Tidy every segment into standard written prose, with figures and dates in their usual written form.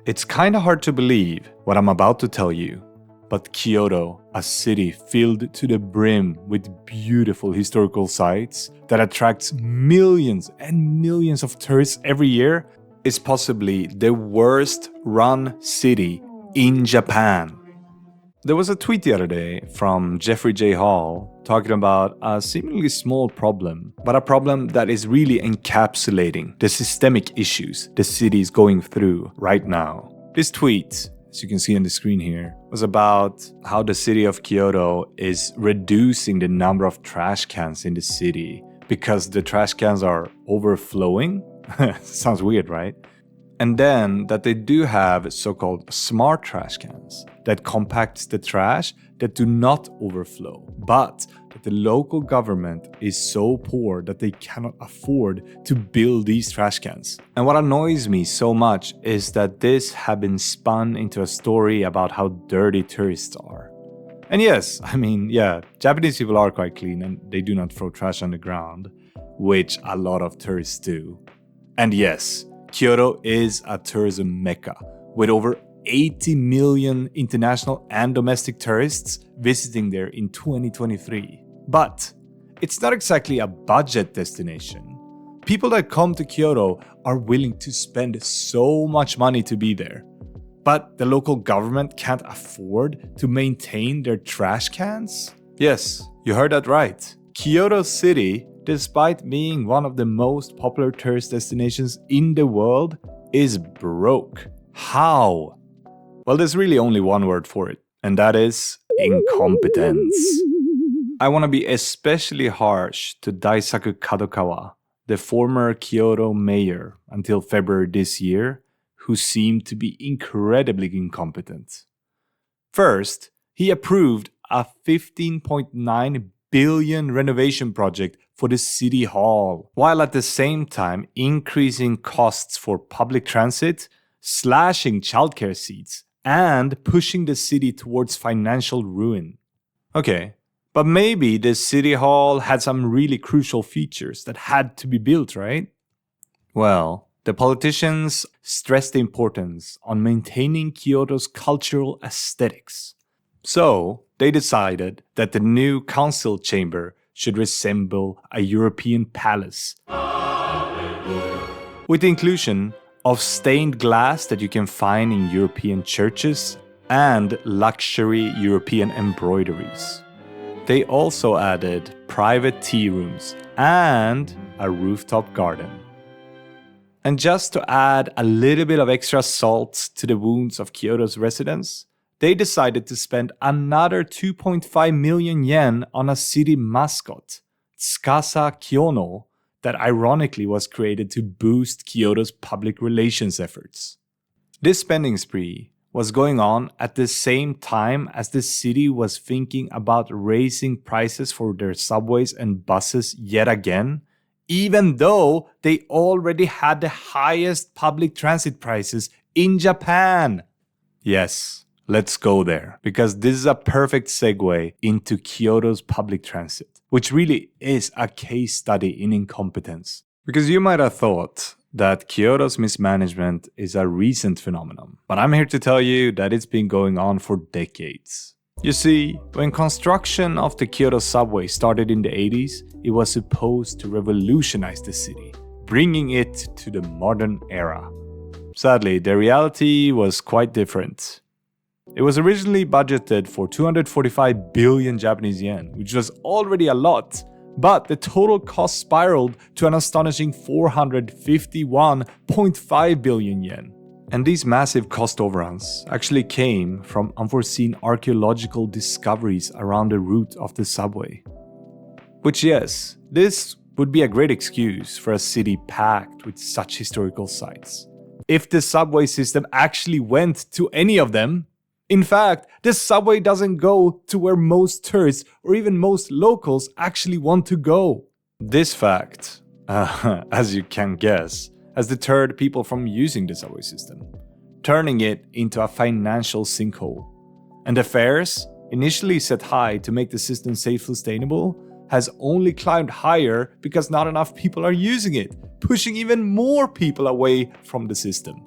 It's kinda hard to believe what I'm about to tell you, but Kyoto, a city filled to the brim with beautiful historical sites that attracts millions and millions of tourists every year, is possibly the worst run city in Japan. There was a tweet the other day from Jeffrey J. Hall talking about a seemingly small problem, but a problem that is really encapsulating the systemic issues the city is going through right now. This tweet, as you can see on the screen here, was about how the city of Kyoto is reducing the number of trash cans in the city because the trash cans are overflowing. Sounds weird, right? And then that they do have so-called smart trash cans that compacts the trash that do not overflow, but that the local government is so poor that they cannot afford to build these trash cans. And what annoys me so much is that this has been spun into a story about how dirty tourists are. And yes, Japanese people are quite clean and they do not throw trash on the ground, which a lot of tourists do. And yes, Kyoto is a tourism mecca with over 80 million international and domestic tourists visiting there in 2023. But it's not exactly a budget destination. People that come to Kyoto are willing to spend so much money to be there. But the local government can't afford to maintain their trash cans? Yes, you heard that right. Kyoto City, despite being one of the most popular tourist destinations in the world, is broke. How? Well, there's really only one word for it, and that is incompetence. I want to be especially harsh to Daisaku Kadokawa, the former Kyoto mayor until February this year, who seemed to be incredibly incompetent. First, he approved a 15.9 billion renovation project for the city hall, while at the same time increasing costs for public transit, slashing childcare seats, and pushing the city towards financial ruin. Okay, but maybe the city hall had some really crucial features that had to be built, right? Well, the politicians stressed the importance on maintaining Kyoto's cultural aesthetics. So, they decided that the new council chamber should resemble a European palace, with the inclusion of stained glass that you can find in European churches and luxury European embroideries. They also added private tea rooms and a rooftop garden. And just to add a little bit of extra salt to the wounds of Kyoto's residents, they decided to spend another 2.5 million yen on a city mascot, Tsukasa Kyono, that ironically was created to boost Kyoto's public relations efforts. This spending spree was going on at the same time as the city was thinking about raising prices for their subways and buses yet again, even though they already had the highest public transit prices in Japan. Yes, let's go there, because this is a perfect segue into Kyoto's public transit, which really is a case study in incompetence. Because you might have thought that Kyoto's mismanagement is a recent phenomenon, but I'm here to tell you that it's been going on for decades. You see, when construction of the Kyoto subway started in the 80s, it was supposed to revolutionize the city, bringing it to the modern era. Sadly, the reality was quite different. It was originally budgeted for 245 billion Japanese yen, which was already a lot, but the total cost spiraled to an astonishing 451.5 billion yen. And these massive cost overruns actually came from unforeseen archaeological discoveries around the route of the subway. Which, yes, this would be a great excuse for a city packed with such historical sites, if the subway system actually went to any of them. In fact, the subway doesn't go to where most tourists or even most locals actually want to go. This fact, as you can guess, has deterred people from using the subway system, turning it into a financial sinkhole. And the fares, initially set high to make the system self-sustainable, has only climbed higher because not enough people are using it, pushing even more people away from the system.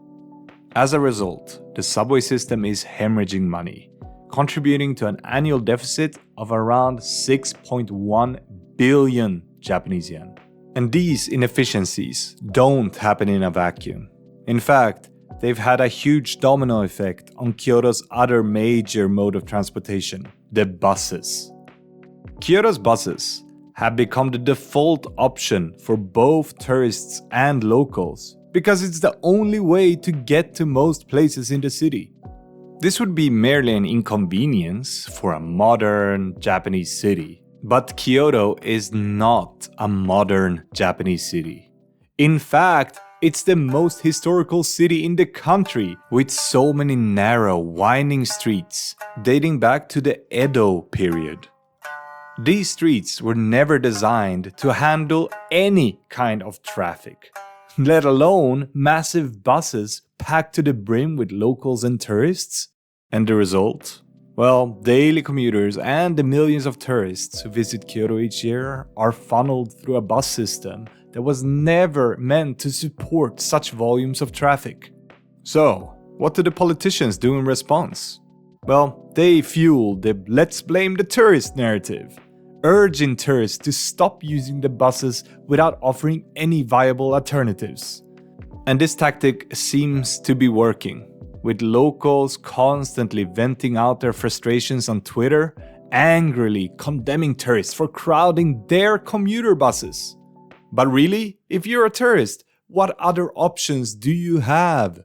As a result, the subway system is hemorrhaging money, contributing to an annual deficit of around 6.1 billion Japanese yen. And these inefficiencies don't happen in a vacuum. In fact, they've had a huge domino effect on Kyoto's other major mode of transportation, the buses. Kyoto's buses have become the default option for both tourists and locals because it's the only way to get to most places in the city. This would be merely an inconvenience for a modern Japanese city. But Kyoto is not a modern Japanese city. In fact, it's the most historical city in the country, with so many narrow, winding streets dating back to the Edo period. These streets were never designed to handle any kind of traffic, let alone massive buses packed to the brim with locals and tourists. And the result? Well, daily commuters and the millions of tourists who visit Kyoto each year are funneled through a bus system that was never meant to support such volumes of traffic. So, what do the politicians do in response? Well, they fuel the "let's blame the tourist" narrative, urging tourists to stop using the buses without offering any viable alternatives. And this tactic seems to be working, with locals constantly venting out their frustrations on Twitter, angrily condemning tourists for crowding their commuter buses. But really, if you're a tourist, what other options do you have?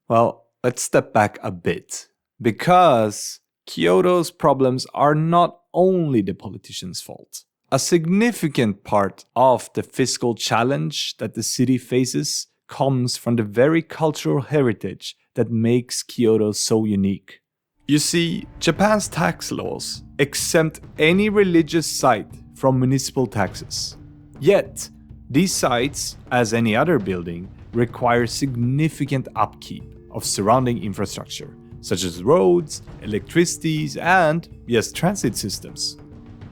Well, let's step back a bit, because Kyoto's problems are not only the politicians' fault. A significant part of the fiscal challenge that the city faces comes from the very cultural heritage that makes Kyoto so unique. You see, Japan's tax laws exempt any religious site from municipal taxes. Yet, these sites, as any other building, require significant upkeep of surrounding infrastructure, such as roads, electricities, and, yes, transit systems.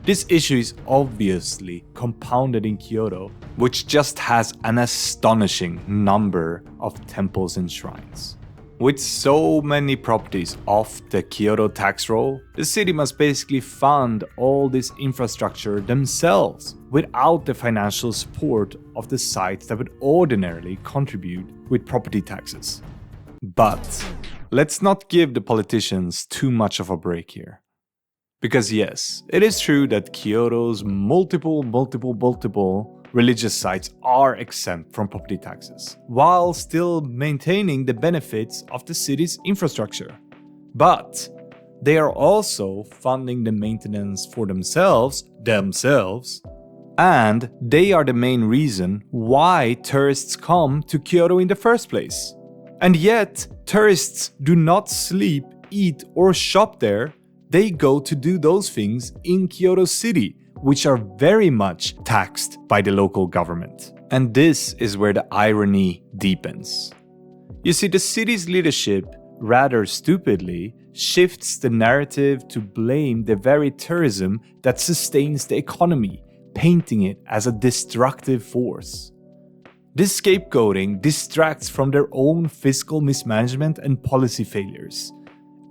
This issue is obviously compounded in Kyoto, which just has an astonishing number of temples and shrines. With so many properties off the Kyoto tax roll, the city must basically fund all this infrastructure themselves without the financial support of the sites that would ordinarily contribute with property taxes. But let's not give the politicians too much of a break here. Because yes, it is true that Kyoto's multiple religious sites are exempt from property taxes, while still maintaining the benefits of the city's infrastructure. But they are also funding the maintenance for themselves, and they are the main reason why tourists come to Kyoto in the first place. And yet, tourists do not sleep, eat, or shop there. They go to do those things in Kyoto City, which are very much taxed by the local government. And this is where the irony deepens. You see, the city's leadership, rather stupidly, shifts the narrative to blame the very tourism that sustains the economy, painting it as a destructive force. This scapegoating distracts from their own fiscal mismanagement and policy failures.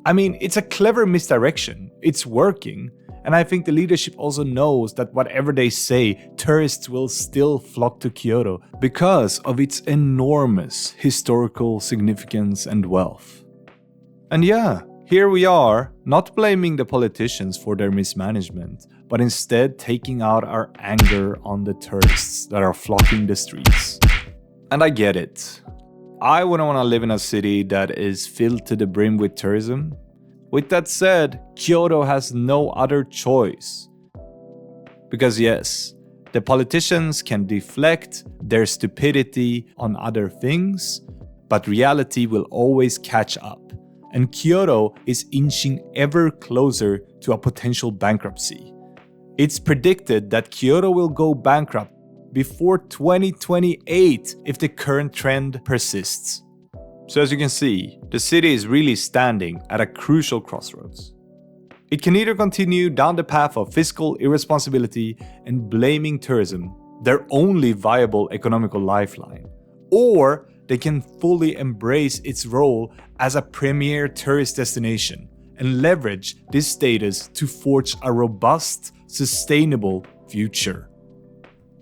I mean, it's a clever misdirection, it's working, and I think the leadership also knows that whatever they say, tourists will still flock to Kyoto because of its enormous historical significance and wealth. And yeah, here we are, not blaming the politicians for their mismanagement, but instead taking out our anger on the tourists that are flocking the streets. And I get it. I wouldn't want to live in a city that is filled to the brim with tourism. With that said, Kyoto has no other choice. Because yes, the politicians can deflect their stupidity on other things, but reality will always catch up, and Kyoto is inching ever closer to a potential bankruptcy. It's predicted that Kyoto will go bankrupt before 2028 if the current trend persists. So as you can see, the city is really standing at a crucial crossroads. It can either continue down the path of fiscal irresponsibility and blaming tourism, their only viable economical lifeline, or they can fully embrace its role as a premier tourist destination and leverage this status to forge a robust, sustainable future.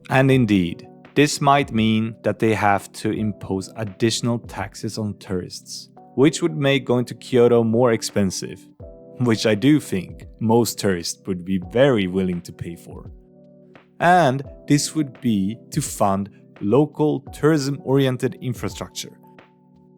And indeed, this might mean that they have to impose additional taxes on tourists, which would make going to Kyoto more expensive, which I do think most tourists would be very willing to pay for. And this would be to fund local tourism-oriented infrastructure.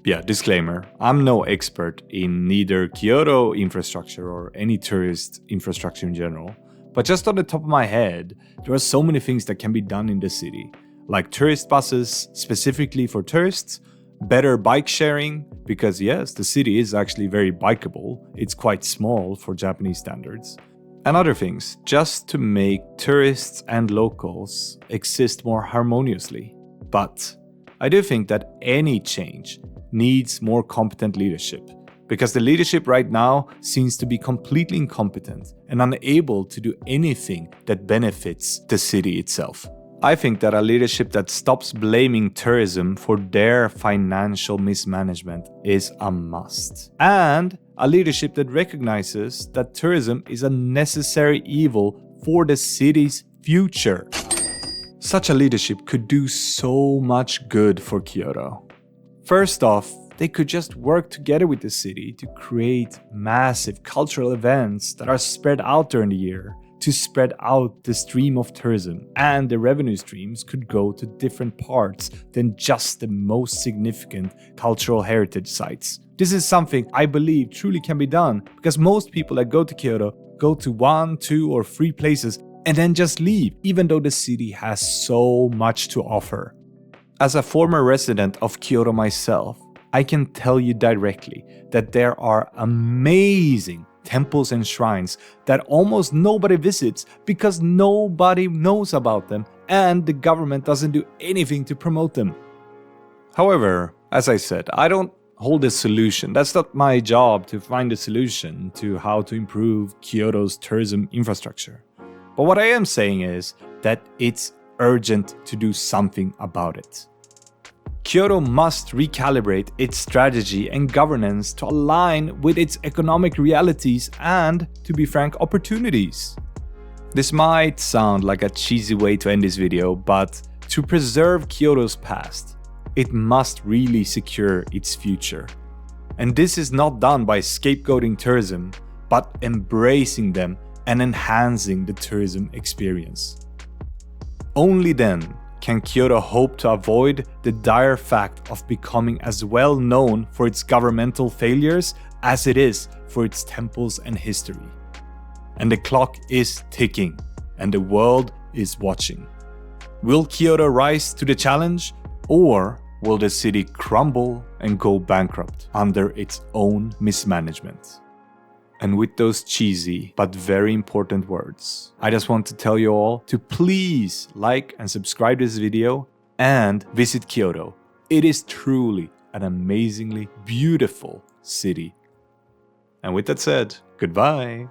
Yeah, disclaimer, I'm no expert in neither Kyoto infrastructure or any tourist infrastructure in general, but just on the top of my head, there are so many things that can be done in the city, like tourist buses specifically for tourists, better bike sharing, because yes, the city is actually very bikeable, it's quite small for Japanese standards, and other things, just to make tourists and locals exist more harmoniously. But I do think that any change needs more competent leadership, because the leadership right now seems to be completely incompetent and unable to do anything that benefits the city itself. I think that a leadership that stops blaming tourism for their financial mismanagement is a must. And a leadership that recognizes that tourism is a necessary evil for the city's future. Such a leadership could do so much good for Kyoto. First off, they could just work together with the city to create massive cultural events that are spread out during the year, to spread out the stream of tourism, and the revenue streams could go to different parts than just the most significant cultural heritage sites. This is something I believe truly can be done, because most people that go to Kyoto go to 1, 2, or 3 places and then just leave, even though the city has so much to offer. As a former resident of Kyoto myself, I can tell you directly that there are amazing temples and shrines that almost nobody visits because nobody knows about them and the government doesn't do anything to promote them. However, as I said, I don't hold a solution. That's not my job to find a solution to how to improve Kyoto's tourism infrastructure. But what I am saying is that it's urgent to do something about it. Kyoto must recalibrate its strategy and governance to align with its economic realities and, to be frank, opportunities. This might sound like a cheesy way to end this video, but to preserve Kyoto's past, it must really secure its future. And this is not done by scapegoating tourism, but embracing them and enhancing the tourism experience. Only then can Kyoto hope to avoid the dire fact of becoming as well known for its governmental failures as it is for its temples and history. And the clock is ticking, and the world is watching. Will Kyoto rise to the challenge, or will the city crumble and go bankrupt under its own mismanagement? And with those cheesy but very important words, I just want to tell you all to please like and subscribe to this video and visit Kyoto. It is truly an amazingly beautiful city. And with that said, goodbye.